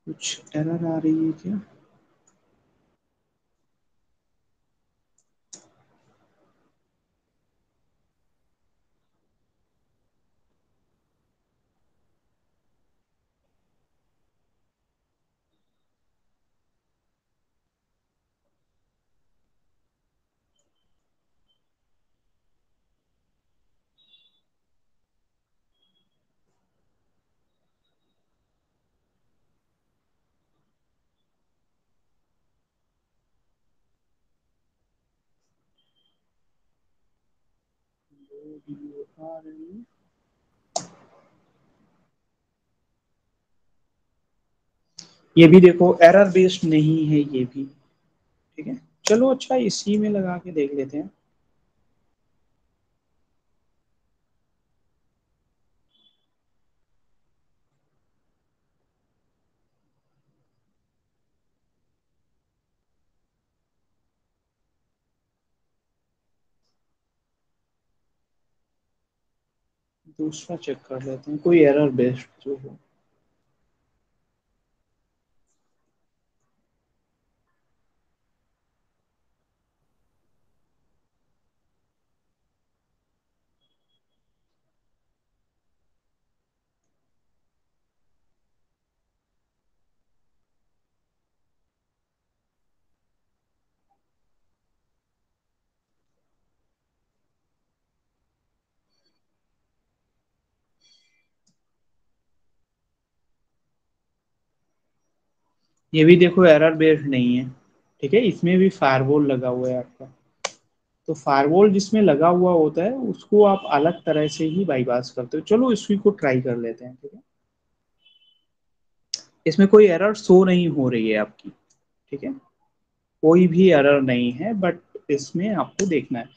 S1: कुछ एरर आ रही है क्या? आ रही है। ये भी देखो एरर बेस्ड नहीं है ये भी, ठीक है। चलो अच्छा, इसी में लगा के देख लेते हैं। दूसरा चेक कर लेते हैं, कोई एरर बेस्ड जो हो। ये भी देखो एरर बेस्ड नहीं है, ठीक है, इसमें भी फायरवॉल लगा हुआ है आपका। तो फायरवॉल जिसमें लगा हुआ होता है उसको आप अलग तरह से ही बाईपास करते हो। चलो इसी को ट्राई कर लेते हैं, ठीक है। इसमें कोई एरर शो नहीं हो रही है आपकी, ठीक है, कोई भी एरर नहीं है, बट इसमें आपको देखना है।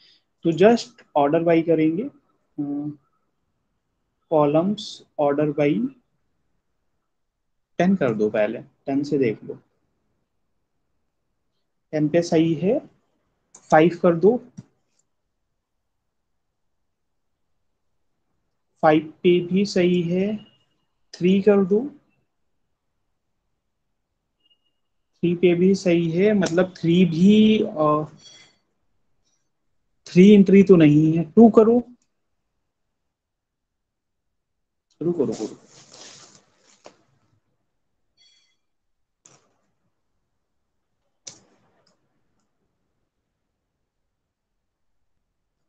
S1: तो जस्ट ऑर्डर बाई करेंगे, कॉलम्स ऑर्डर बाई 10 कर दो, पहले 10 से देख लो। 10 पे सही है, 5 कर दो। 5 पे भी सही है, 3 कर दो। 3 पे भी सही है, मतलब 3 भी 3 एंट्री तो नहीं है, 2 करो। रुको रुको रुको।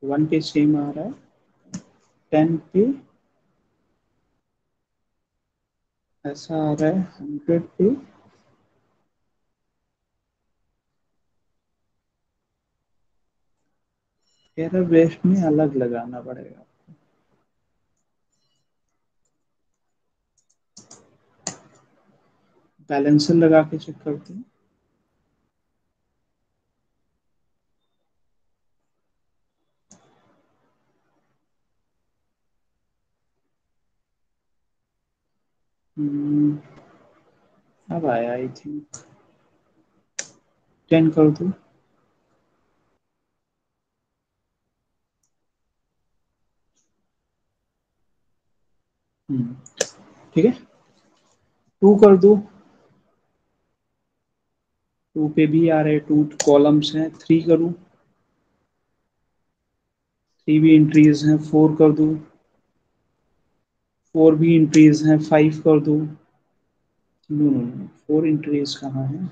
S1: 1 पे सेम आ रहा है, 10 पे ऐसा आ रहा है, 100 पे एरर बेस्ट में अलग लगाना पड़ेगा। बैलेंसर लगा के चेक करते हैं। हम्म, अब आया आई थिंक, 10 कर दो। हम्म, ठीक है, 2 कर दो। 2 पे भी आ रहे, 2 कॉलम्स हैं, 3 करूँ। 3 भी इंट्रीज हैं, 4 कर दूं। 4 भी इंट्रीज हैं, 5 कर दूं। नो नो नो, 4 इंट्रीज कहाँ है?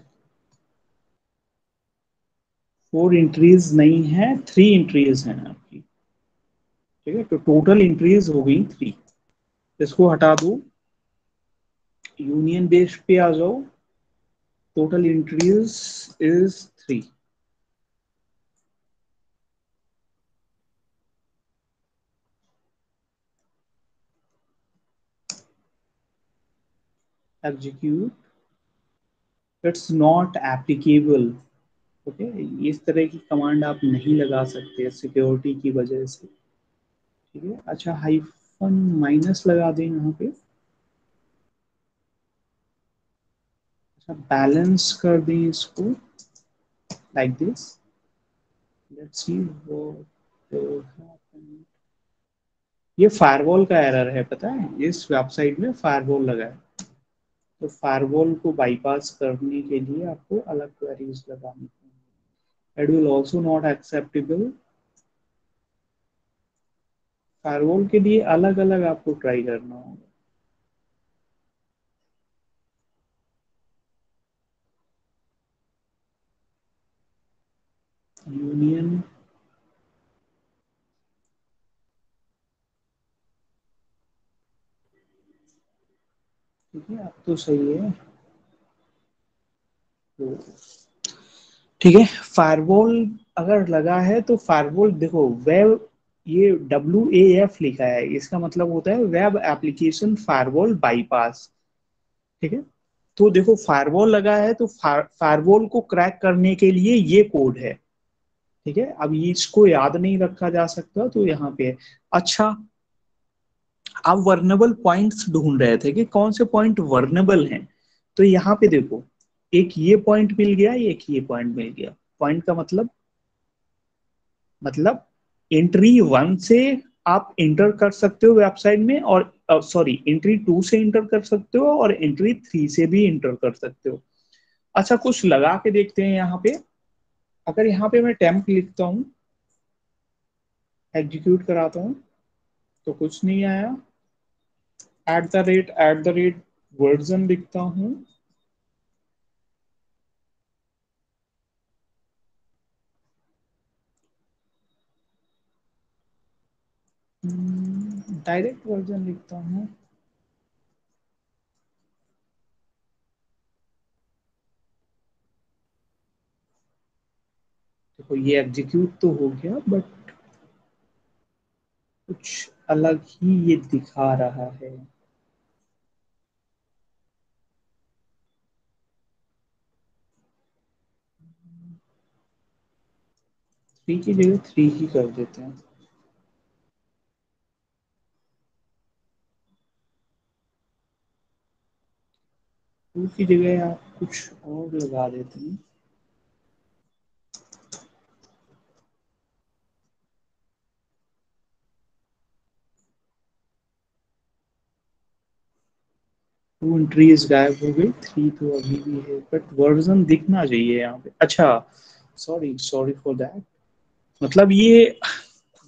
S1: 4 इंट्रीज नहीं है, 3 इंट्रीज हैं आपकी। ठीक है, तो टोटल इंट्रीज हो गई 3। इसको हटा दो, यूनियन बेस्ड पे आ जाओ। Total entries is 3। Execute, it's not applicable. Okay, इस तरह की कमांड आप नहीं लगा सकते सिक्योरिटी की वजह से। ठीक है, अच्छा हाइफन माइनस लगा दें यहाँ पे। अच्छा, बैलेंस कर दें इसको like this. Let's see what. ये फायरवॉल का एरर है, पता है, इस वेबसाइट में फायरवॉल लगा है। तो फायरवॉल को बाईपास करने के लिए आपको अलग क्वेरीज लगानी है। It will also not acceptable. Firewall के लिए अलग अलग आपको ट्राई करना होगा। यूनियन, ठीक है, अब तो सही है। तो ठीक है, फायरवॉल अगर लगा है तो फायरवॉल देखो, वेब, ये WAF लिखा है, इसका मतलब होता है वेब एप्लीकेशन फायरवॉल बाईपास। ठीक है, तो देखो फायरवॉल लगा है तो फायरवॉल को क्रैक करने के लिए ये कोड है। ठीक है, अब ये इसको याद नहीं रखा जा सकता, तो यहाँ पे है। अच्छा, आप वर्नेबल पॉइंट्स ढूंढ रहे थे कि कौन से पॉइंट वर्नेबल हैं, तो यहाँ पे देखो, एक ये पॉइंट मिल गया, एक ये पॉइंट मिल गया। पॉइंट का मतलब एंट्री 1 से आप इंटर कर सकते हो वेबसाइट में, और सॉरी, एंट्री 2 से इंटर कर सकते हो, और एंट्री 3 से भी इंटर कर सकते हो। अच्छा, कुछ लगा के देखते हैं यहाँ पे। अगर यहाँ पे मैं टेम्प लिखता हूँ, एग्जीक्यूट कराता हूँ, तो कुछ नहीं आया। @ वर्जन लिखता हूँ। डायरेक्ट वर्जन लिखता हूँ। देखो ये एग्जीक्यूट तो हो गया, बट कुछ अलग ही ये दिखा रहा है। 3 की जगह 3 ही कर देते हैं। टू की जगह आप कुछ और लगा देते हैं। टू एंट्रीज गायब हो गई, थ्री तो अभी भी है, बट वर्जन दिखना चाहिए यहाँ पे। अच्छा, सॉरी सॉरी फॉर दैट। मतलब ये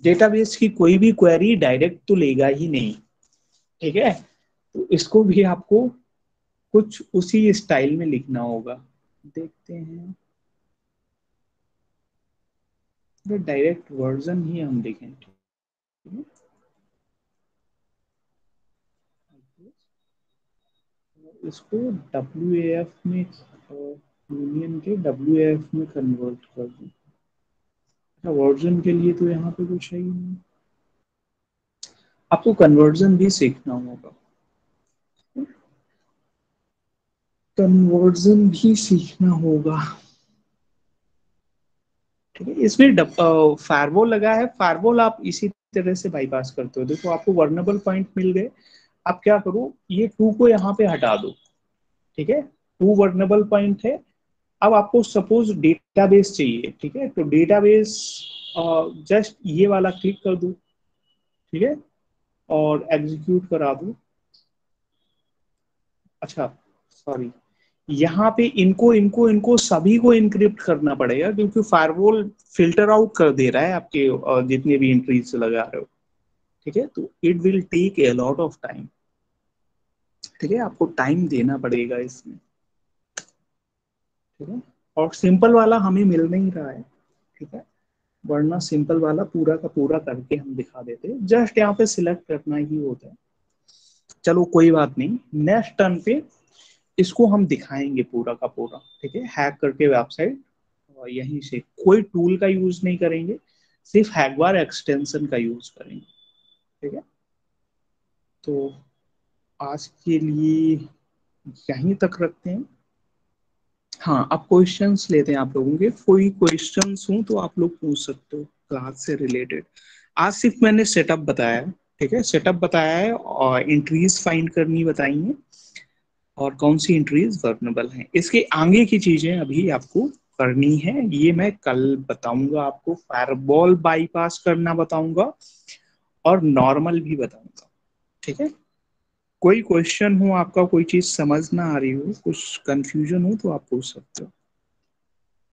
S1: डेटाबेस की कोई भी क्वेरी डायरेक्ट तो लेगा ही नहीं, ठीक है। तो इसको भी आपको कुछ उसी स्टाइल में लिखना होगा। देखते हैं, डायरेक्ट वर्जन ही हम लिखें, ठीक है। इसको WAF में, यूनियन के WAF में कन्वर्ट कर दूं। वर्जन के लिए तो यहाँ पे कुछ है ही नहीं, आपको कन्वर्जन भी सीखना होगा। कन्वर्जन भी सीखना होगा, ठीक है। इसमें फायरवॉल लगा है, फायरवॉल आप इसी तरह से बाईपास करते हो। देखो आपको वर्नेबल पॉइंट मिल गए, आप क्या करो, ये टू को यहाँ पे हटा दो, ठीक है। टू वर्नेबल पॉइंट है। अब आपको सपोज डेटाबेस चाहिए, ठीक है, तो डेटाबेस जस्ट ये वाला क्लिक कर दो, ठीक है, और एग्जीक्यूट करा दो। अच्छा, सॉरी, यहाँ पे इनको इनको इनको सभी को इनक्रिप्ट करना पड़ेगा, क्योंकि फायरवॉल फिल्टर आउट कर दे रहा है आपके जितने भी एंट्रीज लगा रहे हो, ठीक है। तो it will take a lot of time, ठीक है, आपको टाइम देना पड़ेगा इसमें, ठीक है। और सिंपल वाला हमें मिल नहीं रहा है, ठीक है, वरना सिंपल वाला पूरा का पूरा करके हम दिखा देते, जस्ट यहाँ पे सिलेक्ट करना ही होता है। चलो कोई बात नहीं, नेक्स्ट टर्न पे इसको हम दिखाएंगे पूरा का पूरा, ठीक है, हैक करके वेबसाइट, और यहीं से कोई टूल का यूज नहीं करेंगे, सिर्फ हैकबार एक्सटेंशन का यूज करेंगे, ठीक है। तो आज के लिए यहीं तक रखते हैं। हाँ, अब क्वेश्चंस लेते हैं आप लोगों के, कोई क्वेश्चंस हो तो आप लोग पूछ सकते हो क्लास से रिलेटेड। आज सिर्फ मैंने सेटअप बताया है, ठीक है, सेटअप बताया है और एंट्रीज फाइंड करनी बताई है, और कौन सी एंट्रीज वर्नेबल हैं। इसके आगे की चीजें अभी आपको करनी है, ये मैं कल बताऊंगा आपको। फायरवॉल बाईपास करना बताऊंगा, और नॉर्मल भी बताऊंगा, ठीक है। कोई क्वेश्चन हो आपका, कोई चीज समझ ना आ रही हो, कुछ कंफ्यूजन हो, तो आप पूछ सकते हो।